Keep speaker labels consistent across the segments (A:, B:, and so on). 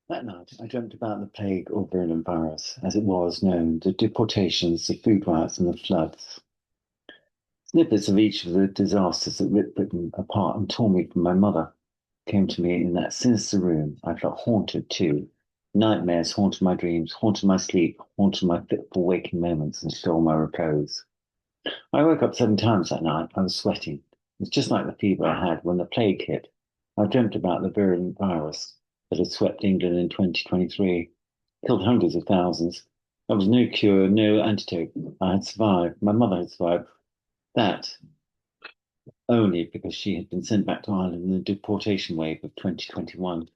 A: That night, I dreamt about the plague or virulent virus, as it was known, the deportations, the food riots, and the floods. Snippets of each of the disasters that ripped Britain apart and tore me from my mother came to me in that sinister room. I felt haunted too. Nightmares haunted my dreams, haunted my sleep, haunted my fitful waking moments, and stole my repose. I woke up 7 times that night. I was sweating. It was just like the fever I had when the plague hit. I dreamt about the virulent virus that had swept England in 2023, killed hundreds of thousands. There was no cure, no antidote. I had survived. My mother had survived. That only because she had been sent back to Ireland in the deportation wave of 2021.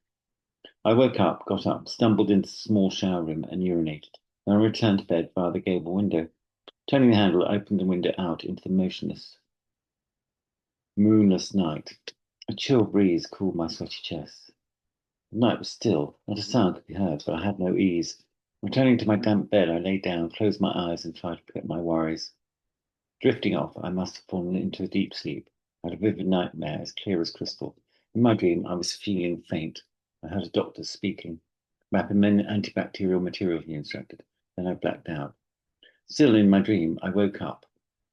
A: I woke up, got up, stumbled into the small shower room, and urinated. Then I returned to bed via the gable window. Turning the handle, I opened the window out into the moonless night. A chill breeze cooled my sweaty chest. The night was still, not a sound could be heard, but I had no ease. Returning to my damp bed, I lay down, closed my eyes, and tried to forget my worries. Drifting off, I must have fallen into a deep sleep. I had a vivid nightmare, as clear as crystal. In my dream, I was feeling faint. I heard a doctor speaking. Wrap in antibacterial material, he instructed. Then I blacked out. Still in my dream, I woke up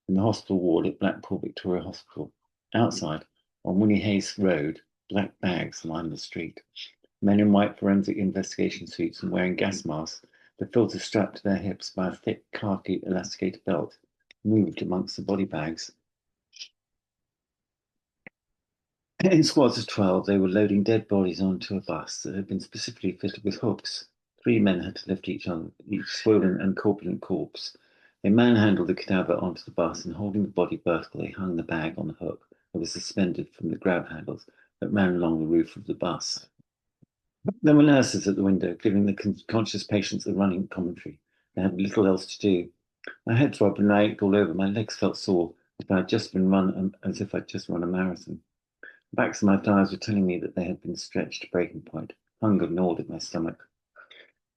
A: in the hospital ward at Blackpool Victoria Hospital. Outside, on Winnie Hayes Road, black bags lined the street. Men in white forensic investigation suits and wearing gas masks, the filters strapped to their hips by a thick khaki elasticated belt, moved amongst the body bags. In squads of 12, they were loading dead bodies onto a bus that had been specifically fitted with hooks. 3 men had to lift each swollen and corpulent corpse. They manhandled the cadaver onto the bus and, holding the body vertically, hung the bag on the hook that was suspended from the grab handles that ran along the roof of the bus. There were nurses at the window, giving the conscious patients a running commentary. They had little else to do. My head throbbed and I ached all over. My legs felt sore, as if I'd just run a marathon. The backs of my thighs were telling me that they had been stretched to breaking point. Hunger gnawed at my stomach.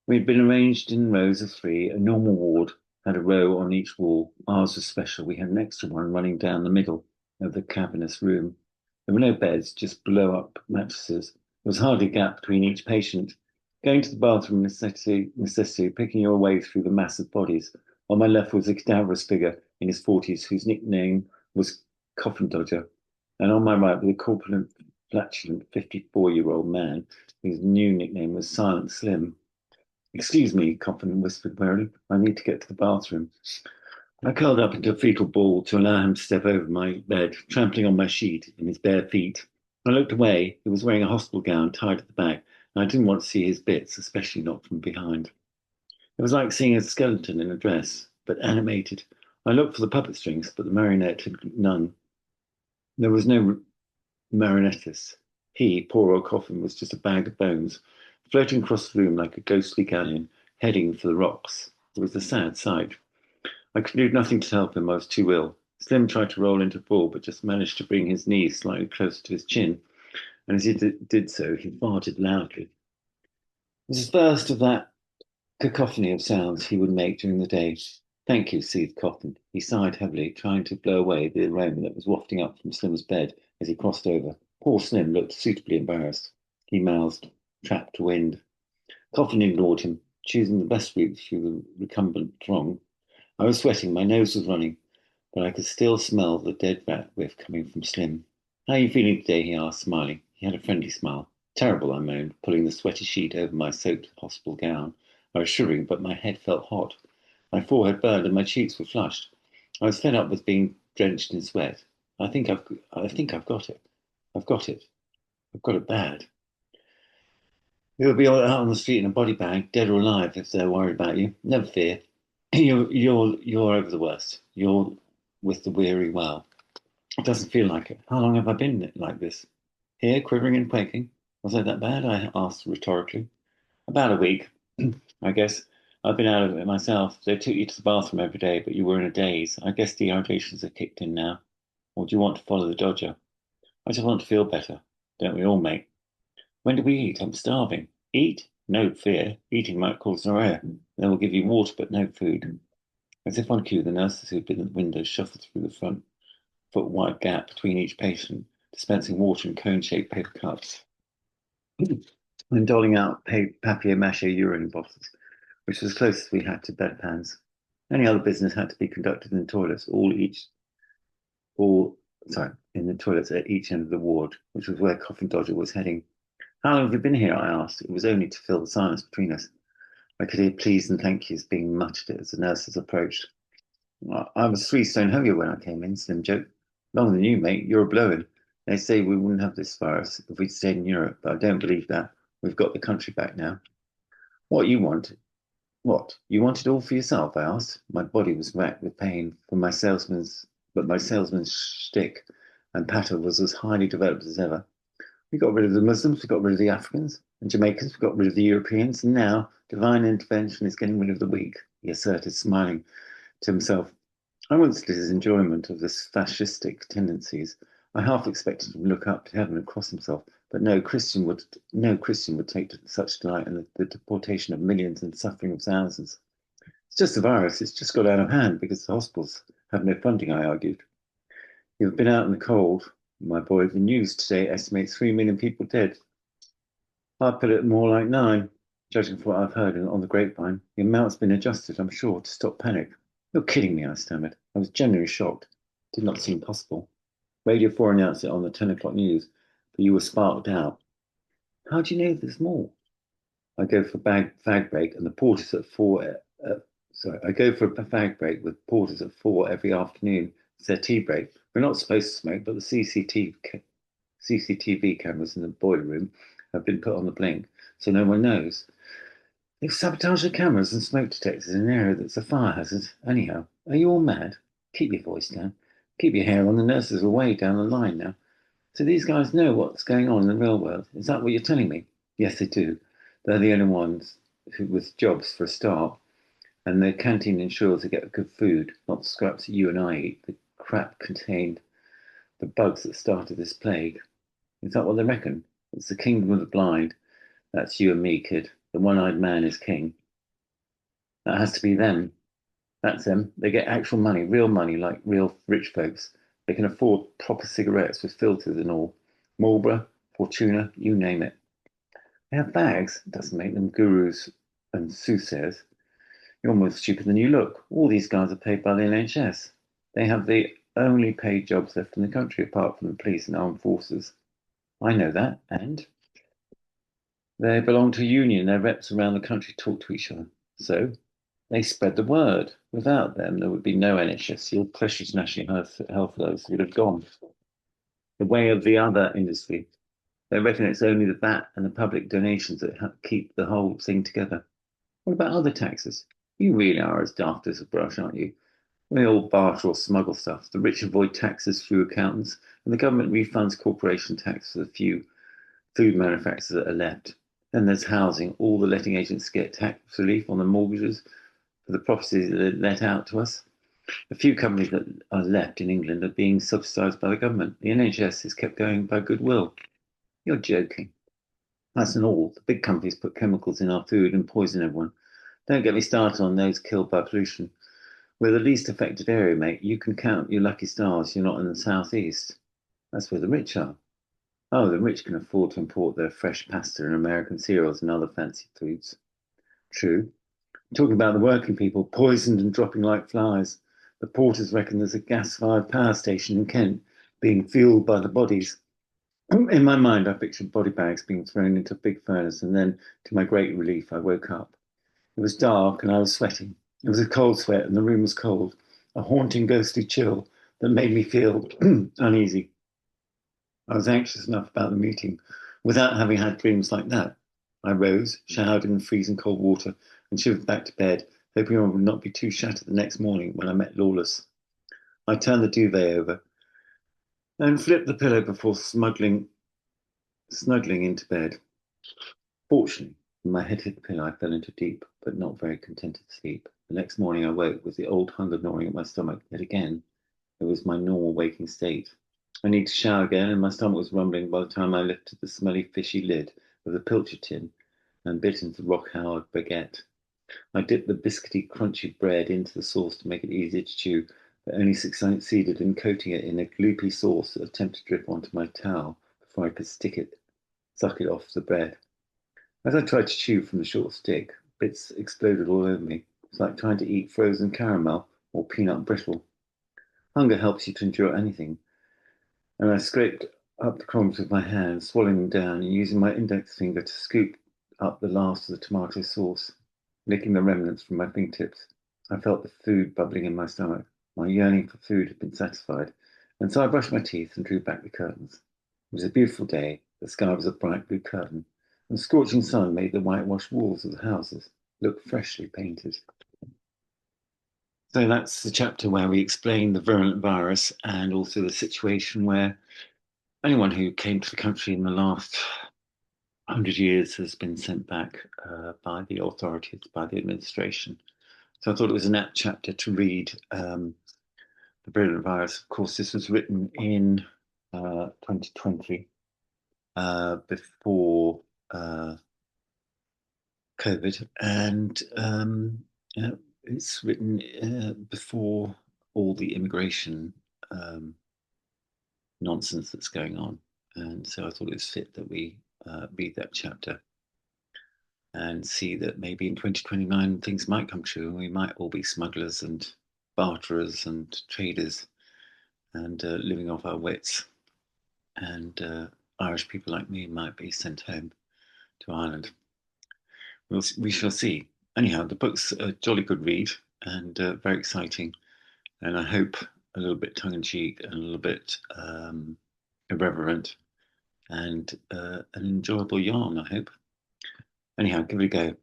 A: We had been arranged in rows of 3. A normal ward had a row on each wall. Ours was special. We had an extra one running down the middle of the cavernous room. There were no beds, just blow-up mattresses. There was hardly a gap between each patient. Going to the bathroom necessity, picking your way through the mass of bodies. On my left was a cadaverous figure in his 40s whose nickname was Coffin Dodger, and on my right was a corpulent, flatulent 54-year-old man whose new nickname was Silent Slim. Excuse me, Coffin whispered wearily. I need to get to the bathroom. I curled up into a fetal ball to allow him to step over my bed, trampling on my sheet in his bare feet. I looked away. He was wearing a hospital gown tied at the back, and I didn't want to see his bits, especially not from behind. It was like seeing a skeleton in a dress, but animated. I looked for the puppet strings, but the marionette had none. There was no marionettist. He, poor old Coffin, was just a bag of bones, floating across the room like a ghostly galleon, heading for the rocks. It was a sad sight. I could do nothing to help him. I was too ill. Slim tried to roll into a ball, but just managed to bring his knees slightly closer to his chin, and as he did so, he farted loudly. It was the first of that cacophony of sounds he would make during the day. Thank you, seethed Coffin. He sighed heavily, trying to blow away the aroma that was wafting up from Slim's bed as he crossed over. Poor Slim looked suitably embarrassed. He mouthed, trapped wind. Coffin ignored him, choosing the best route through the recumbent throng. I was sweating, my nose was running, but I could still smell the dead rat whiff coming from Slim. How are you feeling today? He asked, smiling. He had a friendly smile. Terrible, I moaned, pulling the sweaty sheet over my soaked hospital gown. I was shivering, but my head felt hot. My forehead burned and my cheeks were flushed. I was fed up with being drenched in sweat. I think I've got it. I've got it. I've got it bad. You'll be out on the street in a body bag, dead or alive, if they're worried about you. Never fear. You're over the worst. You're with the weary well. It doesn't feel like it. How long have I been like this? Here, quivering and quaking. Was I that bad? I asked rhetorically. About a week, I guess. I've been out of it myself. They took you to the bathroom every day, but you were in a daze. I guess dehydrations have kicked in now. Or do you want to follow the dodger? I just want to feel better. Don't we all, mate? When do we eat? I'm starving. Eat? No fear. Eating might cause diarrhea. They will give you water, but no food. As if on cue, the nurses who'd been at the window shuffled through the front foot wide gap between each patient, dispensing water in cone shaped paper cups. and doling out papier-mâché urine bottles, which was as close as we had to bedpans. Any other business had to be conducted in the toilets, in the toilets at each end of the ward, which was where Coffin Dodger was heading. How long have you been here? I asked. It was only to fill the silence between us. I could hear pleas and thank yous being muttered as the nurses approached. I was 3 stone heavier when I came in, Slim joked. Longer than you, mate. You're a blowing. They say we wouldn't have this virus if we'd stayed in Europe, but I don't believe that. We've got the country back now. What you want? What? You want it all for yourself? I asked. My body was racked with pain from my salesman's shtick and patter was as highly developed as ever. We got rid of the Muslims, we got rid of the Africans and Jamaicans, we got rid of the Europeans, and now divine intervention is getting rid of the weak, he asserted, smiling to himself. I once did his enjoyment of his fascistic tendencies. I half expected him to look up to heaven and cross himself, but no Christian would take such delight in the deportation of millions and suffering of thousands. It's just a virus, it's just got out of hand because the hospitals have no funding, I argued. You've been out in the cold, my boy. The news today estimates 3 million people dead. I'd put it more like 9, judging from what I've heard on the grapevine. The amount's been adjusted, I'm sure, to stop panic. You're kidding me, I stammered. I was genuinely shocked. It did not seem possible. Radio 4 announced it on the 10 o'clock news, but you were sparked out. How do you know there's more? I go for fag break, and the porters at 4. I go for a fag break with porters at 4 every afternoon. It's their tea break. We're not supposed to smoke, but the CCTV cameras in the boiler room have been put on the blink, so no one knows. They've sabotaged the cameras and smoke detectors in an area that's a fire hazard. Anyhow, are you all mad? Keep your voice down. Keep your hair on. The nurses are way down the line now. So these guys know what's going on in the real world. Is that what you're telling me? Yes, they do. They're the only ones with jobs for a start. And the canteen ensures they get good food, not the scraps that you and I eat. The crap contained the bugs that started this plague. Is that what they reckon? It's the kingdom of the blind. That's you and me, kid. The one-eyed man is king. That has to be them. That's them. They get actual money, real money, like real rich folks. They can afford proper cigarettes with filters and all. Marlboro, Fortuna, you name it. They have bags. It doesn't make them gurus and soothsayers. You're more stupid than you look. All these guys are paid by the NHS. They have the only paid jobs left in the country apart from the police and armed forces. I know that, and they belong to a union. Their reps around the country talk to each other. So they spread the word. Without them, there would be no NHS. Your precious national health laws would have gone the way of the other industry. They reckon it's only the VAT and the public donations that keep the whole thing together. What about other taxes? You really are as daft as a brush, aren't you? We all barter or smuggle stuff. The rich avoid taxes through accountants, and the government refunds corporation tax for the few food manufacturers that are left. Then there's housing. All the letting agents get tax relief on the mortgages for the properties that are let out to us. The few companies that are left in England are being subsidised by the government. The NHS is kept going by goodwill. You're joking. That's not all. The big companies put chemicals in our food and poison everyone. Don't get me started on those killed by pollution. We're the least affected area, mate. You can count your lucky stars you're not in the southeast. That's where the rich are. Oh, the rich can afford to import their fresh pasta and American cereals and other fancy foods. True. I'm talking about the working people, poisoned and dropping like flies. The porters reckon there's a gas-fired power station in Kent being fueled by the bodies. In my mind, I pictured body bags being thrown into a big furnace, and then, to my great relief, I woke up. It was dark, and I was sweating. It was a cold sweat, and the room was cold, a haunting, ghostly chill that made me feel uneasy. I was anxious enough about the meeting without having had dreams like that. I rose, showered in freezing cold water, and shivered back to bed, hoping I would not be too shattered the next morning when I met Lawless. I turned the duvet over and flipped the pillow before snuggling into bed. Fortunately, when my head hit the pillow, I fell into deep but not very contented sleep. The next morning I woke with the old hunger gnawing at my stomach. Yet again, it was my normal waking state. I need to shower again, and my stomach was rumbling by the time I lifted the smelly, fishy lid of the pilcher tin and bit into the rock-hard baguette. I dipped the biscuity, crunchy bread into the sauce to make it easier to chew, but only succeeded in coating it in a gloopy sauce that attempted to drip onto my towel before I could suck it off the bread. As I tried to chew from the short stick, bits exploded all over me. It's like trying to eat frozen caramel or peanut brittle. Hunger helps you to endure anything, and I scraped up the crumbs with my hand, swallowing them down and using my index finger to scoop up the last of the tomato sauce, licking the remnants from my fingertips. I felt the food bubbling in my stomach. My yearning for food had been satisfied, and so I brushed my teeth and drew back the curtains. It was a beautiful day. The sky was a bright blue curtain, and the scorching sun made the whitewashed walls of the houses look freshly painted. So that's the chapter where we explain the virulent virus and also the situation where anyone who came to the country in the last 100 years has been sent back by the authorities, by the administration. So I thought it was an apt chapter to read the virulent virus. Of course, this was written in 2020 before COVID, and it's written before all the immigration nonsense that's going on. And so I thought it was fit that we read that chapter and see that maybe in 2029 things might come true and we might all be smugglers and barterers and traders and living off our wits. And Irish people like me might be sent home to Ireland. We shall see. Anyhow, the book's a jolly good read and very exciting. And I hope a little bit tongue in cheek and a little bit irreverent and an enjoyable yarn, I hope. Anyhow, give it a go.